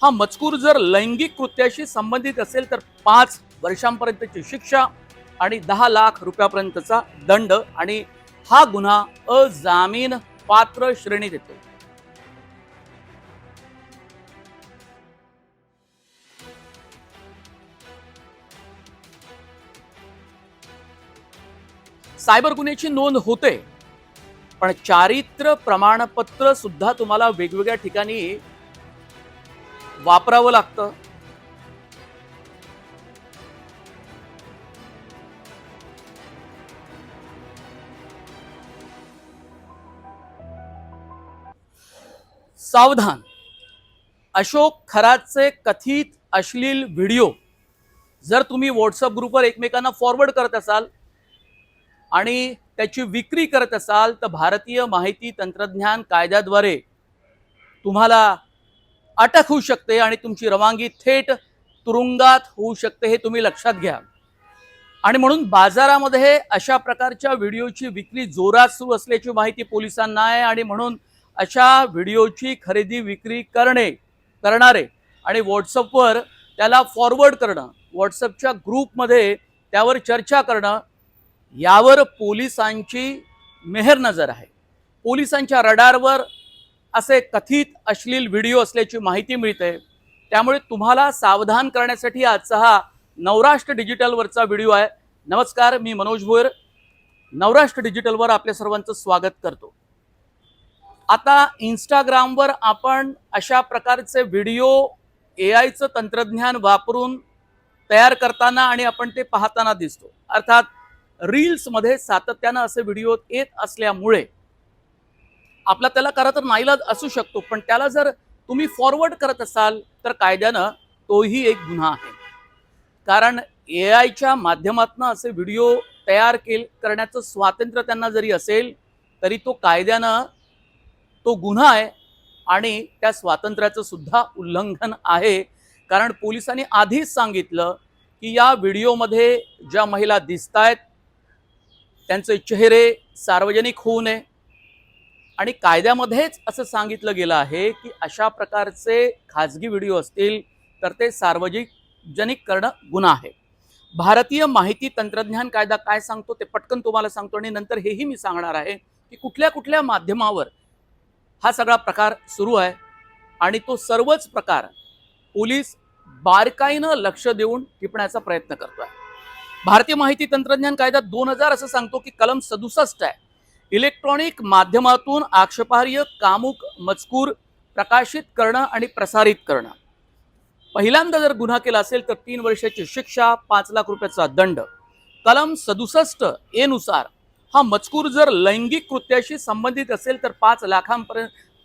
हा मजकूर जर लैंगिक कृत्याशी संबंधित असेल तर 5 वर्षांपर्यंतची शिक्षा आणि 10 लाख रुपयापर्यंतचा दंड आणि हा गुन्हा अजामीन पात्र श्रेणीत येतो। सायबर गुन्ह्याची नोंद होते, पण चारित्र्य प्रमाणपत्र सुद्धा तुम्हाला वेगवेगळ्या ठिकाणी वापरावं लागतं। सावधान, अशोक खरातचे कथित अश्लील व्हिडिओ जर तुम्ही व्हॉट्सअप ग्रुपवर एकमेकांना फॉरवर्ड करत असाल आणि त्याची विक्री करत असाल तर भारतीय माहिती तंत्रज्ञान कायद्याद्वारे तुम्हाला अटक होऊ शकते आणि तुमची रवानगी थेट तुरुंगात होऊ शकते, हे तुम्ही लक्षात घ्या। आणि म्हणून बाजारामध्ये अशा प्रकारच्या व्हिडिओची विक्री जोरात सुरू असल्याची माहिती पोलिसांना आहे आणि म्हणून अशा व्हिडिओची खरेदी विक्री करणारे आणि व्हॉट्सअपवर त्याला फॉरवर्ड करणं, व्हॉट्सअपच्या ग्रुपमध्ये त्यावर चर्चा करणं, यावर पोलिसांची मेहर नजर आहे। पोलिसांच्या रडारवर असे कथित अश्लील व्हिडिओ असल्याची माहिती मिळते, त्यामुळे तुम्हाला सावधान करण्यासाठी आजचा हा नवराष्ट्र डिजिटलवरचा व्हिडिओ आहे। नमस्कार, मी मनोज भोयर, नवराष्ट्र डिजिटलवर आपल्या सर्वांचं स्वागत करतो। आता इंस्टाग्रामवर आपण अशा प्रकारचे व्हिडिओ एआयचं तंत्रज्ञान वापरून तयार करताना आणि आपण ते पाहताना दिसतो। अर्थात रील्समध्ये सातत्यानं असे व्हिडिओ येत असल्यामुळे आपला त्याला खरं तर नाईलाज असू शकतो, पण त्याला जर तुम्ही फॉरवर्ड करत असाल तर कायद्यानं तोही एक गुन्हा आहे। कारण एआयच्या माध्यमातून असे व्हिडिओ तयार करण्याचं स्वातंत्र्य त्यांना जरी असेल तरी तो कायद्यानं तो गुन्हा आहे आणि त्या स्वातंत्र्याचं सुद्धा उल्लंघन आहे। कारण पोलिसांनी आधीच सांगितलं की या व्हिडिओमध्ये ज्या महिला दिसतायत त्यांचे चेहरे सार्वजनिक होऊ नये आणि कायद्यामध्येच असं सांगितलं गेलं आहे की अशा प्रकारचे खाजगी व्हिडिओ असतील तर ते सार्वजनिक करणं गुन्हा आहे। भारतीय माहिती तंत्रज्ञान कायदा काय सांगतो ते पटकन तुम्हाला सांगतो आणि नंतर हेही मी सांगणार आहे की कुठल्या कुठल्या माध्यमावर हा सगळा प्रकार सुरू आहे आणि तो सर्वच प्रकार पोलीस बारकाईनं लक्ष देऊन टिपण्याचा प्रयत्न करतोय। भारतीय माहिती तंत्रज्ञान कायदा 2000 असं सांगतो की कलम 67 आहे, इलेक्ट्रॉनिक माध्यमातून आक्षेपार्ह कामुक मजकूर प्रकाशित करणं आणि प्रसारित करणं। पहिल्यांदा जर गुन्हा केला असेल तर 3 वर्षाची शिक्षा, 5 लाख रुपयाचा दंड। कलम 67 ए नुसार हा मजकूर जर लैंगिक कृत्याशी संबंधित असेल तर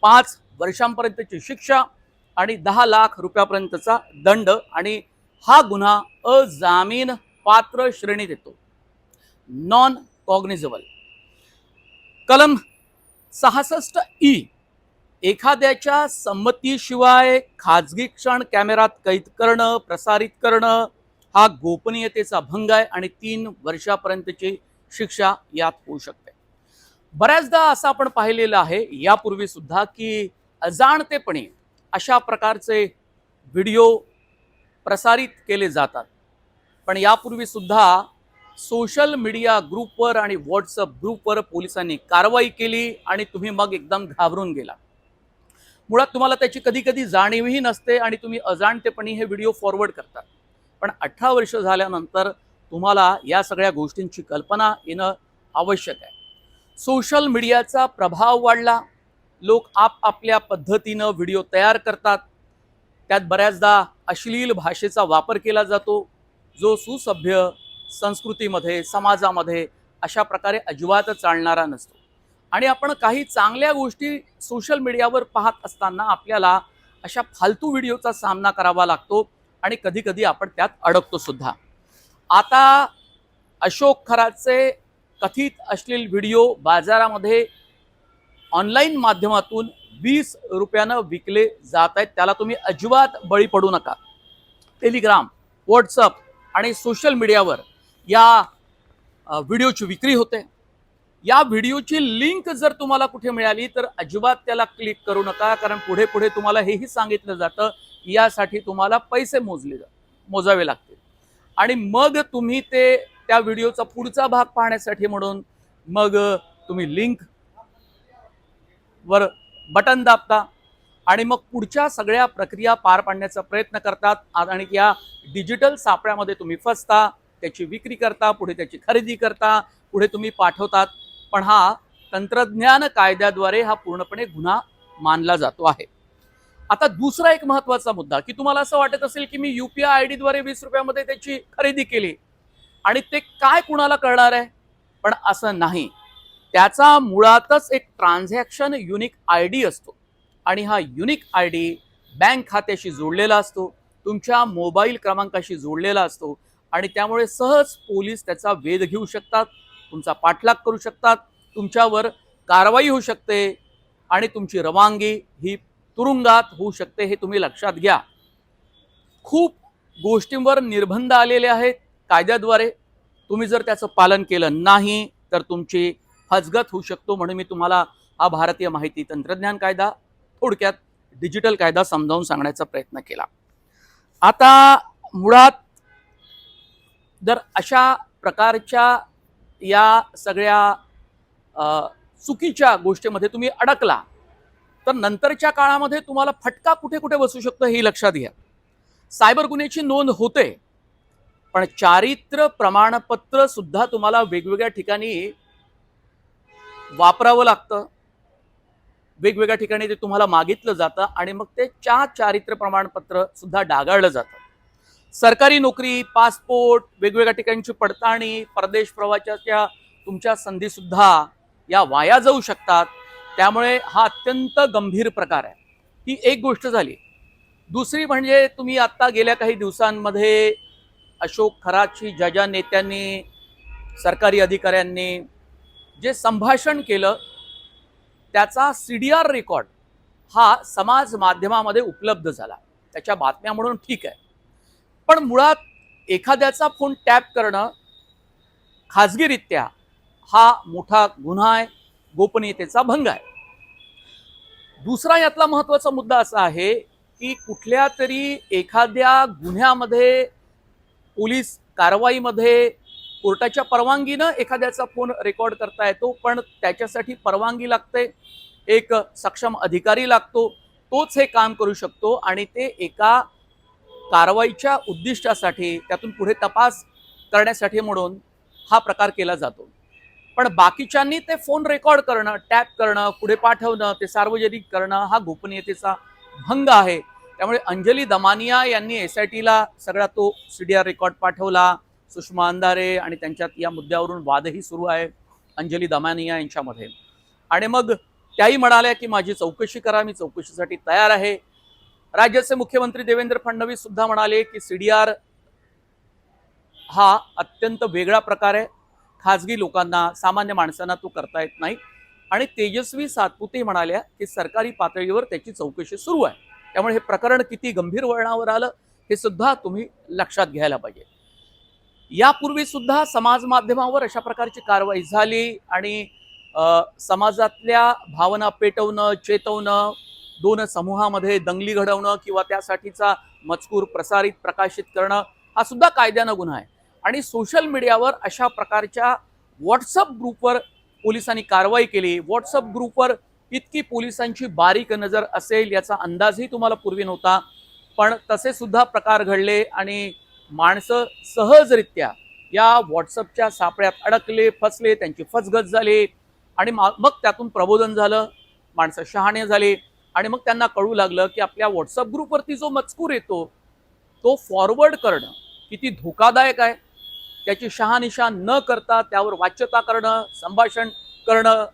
5 वर्षांपर्यंतची शिक्षा आणि 10 लाख रुपयापर्यंतचा दंड आणि हा गुन्हा अजामीन पात्र श्रेणीत येतो, नॉन कॉग्निजेबल। कलम 66 ई, एखाद्याच्या संमतीशिवाय खाजगी क्षण कॅमेरात कैद करणं, प्रसारित करणं हा गोपनीयतेचा भंग आहे आणि 3 वर्षापर्यंतची शिक्षा यात होऊ शकते। बऱ्याचदा असं आपण पाहिलेलं आहे यापूर्वी सुद्धा की अजाणतेपणे अशा प्रकारचे व्हिडिओ प्रसारित केले जातात, पण यापूर्वी सुद्धा सोशल मीडिया ग्रुपवर आणि व्हॉट्सअप ग्रुपवर पोलिसांनी कारवाई केली आणि तुम्ही मग एकदम घाबरून गेला। मुळात तुम्हाला त्याची कधी कधी जाणीवही नसते आणि तुम्ही अजाणतेपणी हे व्हिडिओ फॉरवर्ड करतात, पण 18 वर्ष झाल्यानंतर तुम्हाला या सगळ्या गोष्टींची कल्पना येणं आवश्यक आहे। सोशल मीडियाचा प्रभाव वाढला, लोक आपापल्या पद्धतीनं व्हिडिओ तयार करतात, त्यात बऱ्याचदा अश्लील भाषेचा वापर केला जातो जो सुसभ्य संस्कृतीमध्ये समाजामध्ये अशा प्रकारे अजिबात चालणारा नसतो। आणि आपण काही चांगल्या गोष्टी सोशल मीडियावर पाहत असताना आपल्याला अशा फालतू व्हिडिओचा सामना करावा लागतो आणि कधी कधी आपण त्यात अडकतो सुद्धा। आता अशोक खरातचे कथित अश्लील व्हिडिओ बाजारामध्ये ऑनलाईन माध्यमातून 20 रुपयानं विकले जात आहेत, त्याला तुम्ही अजिबात बळी पडू नका। टेलिग्राम, व्हॉट्सअप आणि सोशल मीडियावर या व्हिडिओची विक्री होते। या व्हिडिओची लिंक जर तुम्हाला कुठे मिळाली तर अजिबात त्याला क्लिक करू नका, कारण पुढे पुढे तुम्हाला हेही सांगितलं जातं यासाठी तुम्हाला पैसे मोजावे लागतील आणि मग तुम्ही ते त्या व्हिडिओचा पुढचा भाग पाहण्यासाठी म्हणून मग तुम्ही लिंक वर बटन दाबता आणि मग पुढच्या सगळ्या प्रक्रिया पार पाडण्याचा प्रयत्न करतात आणि या डिजिटल सापळ्यामध्ये तुम्ही फसता, त्याची विक्री करता, पुढे त्याची खरेदी करता, पुढे तुम्ही पाठवतात. पण हा तंत्रज्ञान कायद्याद्वारे हा पूर्णपणे गुन्हा मानला जातो आहे. आता दुसरा एक महत्त्वाचा मुद्दा की तुम्हाला असं वाटत असेल की मी UPI ID द्वारे 20 रुपयामध्ये त्याची खरेदी केली आणि ते काय कुणाला कळणार आहे, पण असं नाही. त्याचा मुळातच एक ट्रान्झॅक्शन युनिक ID असतो आणि हा युनिक ID बँक खात्याशी जोडलेला असतो, तुमच्या मोबाईल क्रमांकाशी जोडलेला असतो आणि त्यामुळे सहज पोलीस त्याचा वेध घेऊ शकतात, तुमचा पाठलाग करू शकतात, तुमच्यावर कारवाई होऊ शकते आणि तुमची रवानगी ही तुरुंगात होऊ शकते. हे तुम्ही लक्षात घ्या. खूप गोष्टींवर निर्बंध आलेले आहेत कायद्याद्वारे. तुम्ही जर त्याचं पालन केलं नाही तर तुमची फसगत होऊ शकतो. म्हणून मी तुम्हाला हा भारतीय माहिती तंत्रज्ञान कायदा, थोडक्यात डिजिटल कायदा समजावून सांगण्याचा प्रयत्न केला. आता मुळात जर अशा प्रकारच्या या सगळ्या चुकीच्या गोष्टीमध्ये तुम्ही अडकला तर नंतरच्या काळामध्ये तुम्हाला फटका कुठे कुठे बसू शकतो हे लक्षात घ्या. सायबर गुन्ह्याची नोंद होते, पण चारित्र्य प्रमाणपत्र सुद्धा तुम्हाला वेगवेगळ्या ठिकाणी वापरावं लागतं, वेगवेगळ्या ठिकाणी ते तुम्हाला मागितलं जातं आणि मग ते चारित्र्य प्रमाणपत्र सुद्धा डागाळलं जातं. सरकारी नोकरी, पासपोर्ट, वेगवेगळ्या ठिकाणची पडताळणी, परदेश प्रवासाच्या तुमच्या संधी सुद्धा या वाया जाऊ शकतात. त्यामुळे हा अत्यंत गंभीर प्रकार आहे. ही एक गोष्ट झाली. दुसरी म्हणजे तुम्ही आता गेल्या काही दिवसांमध्ये अशोक खरातशी ज्या नेत्यांनी, सरकारी अधिकाऱ्यांनी जे संभाषण केलं त्याचा CDR रेकॉर्ड हा समाज माध्यमामध्ये उपलब्ध झाला. त्याच्या बातम्या म्हणून ठीक आहे, पण मुळात एखाद्याचा फोन टॅप करणं खाजगीरित्या हा मोठा गुन्हा आहे, गोपनीयतेचा भंग आहे. दुसरा यातला महत्त्वाचा मुद्दा असा आहे की कुठल्या तरी एखाद्या गुन्ह्यामध्ये, पोलीस कारवाईमध्ये कोर्टाच्या परवानगीनं एखाद्याचा फोन रेकॉर्ड करता येतो, पण त्याच्यासाठी परवानगी लागते, एक सक्षम अधिकारी लागतो, तोच हे काम करू शकतो आणि ते एका कारवाईच्या उद्दिष्टासाठी, त्यातून पुढे तपास करण्यासाठी म्हणून हा प्रकार केला जातो. पण बाकीच्यांनी ते फोन रेकॉर्ड करणं, टॅप करणं, पुढे पाठवणं, ते सार्वजनिक करणं हा गोपनीयतेचा भंग आहे. त्यामुळे अंजली दमानिया यांनी SITला सगळा तो CDR रेकॉर्ड पाठवला. सुषमा अंधारे आणि त्यांच्यात या मुद्द्यावरून वादही सुरू आहे अंजली दमानिया यांच्यामध्ये. आणि मग त्याही म्हणाल्या की माझी चौकशी करा, मी चौकशीसाठी तयार आहे. राज्याचे मुख्यमंत्री देवेंद्र फडणवीस सुद्धा म्हणाले की CDR हा अत्यंत वेगळा प्रकार आहे, खाजगी लोकांना, सामान्य माणसांना तो करता येत नाही. आणि तेजस्वी सातपुते म्हणाल्या की सरकारी पातळीवर त्याची चौकशी सुरू आहे. त्यामुळे हे प्रकरण किती गंभीर वळणावर आलं हे सुद्धा तुम्ही लक्षात घ्यायला पाहिजे. यापूर्वी सुद्धा समाज माध्यमावर अशा प्रकारची कारवाई झाली आणि समाजातल्या भावना पेटवणं, चेतवणं, दोन समूहामध्ये दंगली घडवणं किंवा त्यासाठीचा मजकूर प्रकाशित करणं हा सुद्धा कायद्यानं गुन्हा आहे. आणि सोशल मीडियावर अशा प्रकारच्या व्हॉट्सअप ग्रुपवर पोलिसांनी कारवाई केली. व्हॉट्सअप ग्रुपवर इतकी पोलिसांची बारीक नजर असेल याचा अंदाजही तुम्हाला पूर्वी नव्हता, पण तसे सुद्धा प्रकार घडले आणि माणसं सहजरित्या या व्हॉट्सअपच्या सापळ्यात अडकले, फसले, त्यांची फसगत झाली आणि मग त्यातून प्रबोधन झालं, माणसं शहाणे झाले आणि मग त्यांना कळू लागलं की आपल्या व्हॉट्सअप ग्रुपवरती जो मजकूर येतो तो फॉरवर्ड करणं किती धोकादायक आहे. त्याची शहानिशा न करता त्यावर वाच्यता करणं, संभाषण करणं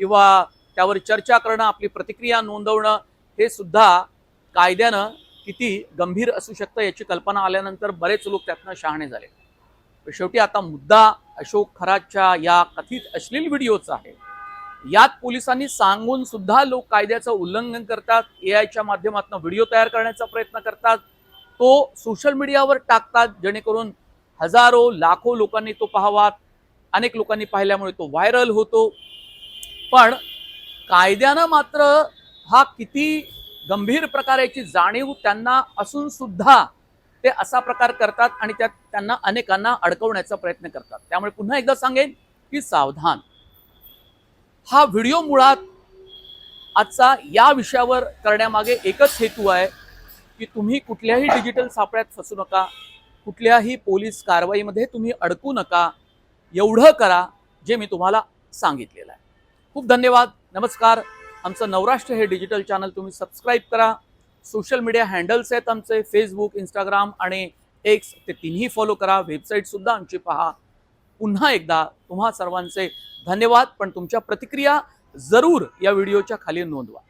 किंवा त्यावर चर्चा करणं, आपली प्रतिक्रिया नोंदवणं हे सुद्धा कायद्यानं किती गंभीर असू शकतं याची कल्पना आल्यानंतर बरेच लोक त्यातनं शहाणे झाले. शेवटी आता मुद्दा अशोक खरातच्या या कथित अश्लील व्हिडिओचा आहे. यात पोलिसांनी सांगून सुद्धा लोक कायद्याचं उल्लंघन करतात, AIच्या माध्यमातून व्हिडिओ तयार करण्याचा प्रयत्न करतात, तो सोशल मीडियावर टाकतात जेणेकरून हजारो लाखो लोकांनी तो पाहावा. अनेक लोकांनी पाहिल्यामुळे तो व्हायरल होतो. पण कायद्यानं मात्र हा किती गंभीर प्रकाराची जाणीव त्यांना असून सुद्धा ते असा प्रकार करतात आणि त्यात त्यांना अनेकांना अडकवण्याचा प्रयत्न करतात. त्यामुळे पुन्हा एकदा सांगेन की सावधान. हा व्हिडिओ मुळात आजचा या विषयावर करण्यामागे एकच हेतू आहे की तुम्ही कुठल्याही डिजिटल सापळ्यात फसू नका, कुठल्याही पोलीस कारवाईमध्ये तुम्ही अडकू नका. एवढं करा जे मी तुम्हाला सांगितलेलं आहे. खूप धन्यवाद. नमस्कार. आमचं नवराष्ट्र हे डिजिटल चॅनल तुम्ही सबस्क्राईब करा. सोशल मीडिया हँडल्स आहेत आमचे, फेसबुक, इंस्टाग्राम आणि एक्स, ते तिन्ही फॉलो करा. वेबसाईट सुद्धा आमची पहा. पुन्हा एकदा तुम्हा सर्वांचे धन्यवाद. पण तुमच्या प्रतिक्रिया जरूर या व्हिडिओच्या खाली नोंदवा.